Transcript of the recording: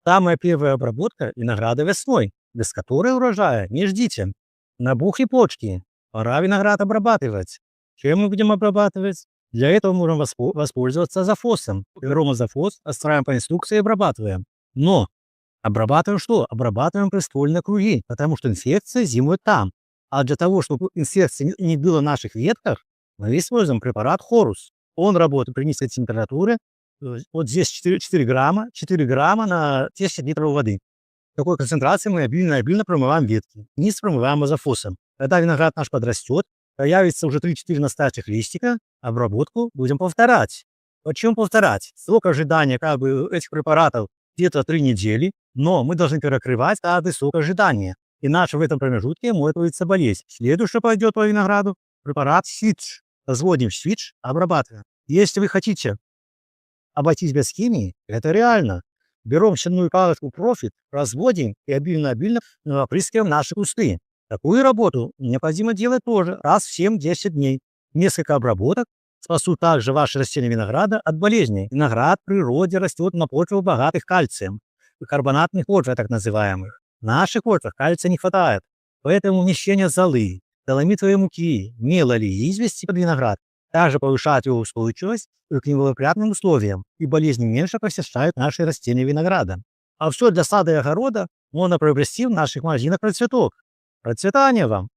Самая первая обработка винограда весной, без которой урожая не ждите. Набухли почки. Пора виноград обрабатывать. Чем мы будем обрабатывать? Для этого можем воспользоваться азофосом. Берем азофос, оставляем по инструкции и обрабатываем. Но обрабатываем что? Обрабатываем приствольные круги, потому что инфекция зимует там. А для того, чтобы инфекция не было в наших ветках, мы используем препарат Хорус. Он работает при низкой температуре. Вот здесь 4 грамма на 10 литров воды. В такой концентрации мы обильно промываем ветки. Низ промываем азофосом. Когда виноград наш подрастет, появится уже 3-4 настоящих листика, обработку будем повторять. Почему повторять? Срок ожидания этих препаратов где-то 3 недели, но мы должны перекрывать каждый срок ожидания. Иначе в этом промежутке может появиться болезнь. Следующее пойдет по винограду препарат Switch. Разводим Switch, обрабатываем. Если вы хотите обойтись без химии, это реально. Берем щенную палочку Profit, разводим и обильно опрыскиваем наши кусты. Такую работу необходимо делать тоже раз в 7-10 дней. Несколько обработок спасут также ваши растения винограда от болезней. Виноград в природе растет на почвах, богатых кальцием. Карбонатных почвах, так называемых. В наших почвах кальция не хватает. Поэтому умещение золы, доломитовой муки, мелоли и извести под виноград также повышает его устойчивость к неблагоприятным условиям, и болезни меньше посещают наши растения винограда. А все для сада и огорода можно приобрести в наших магазинах «Процветок». Процветания вам!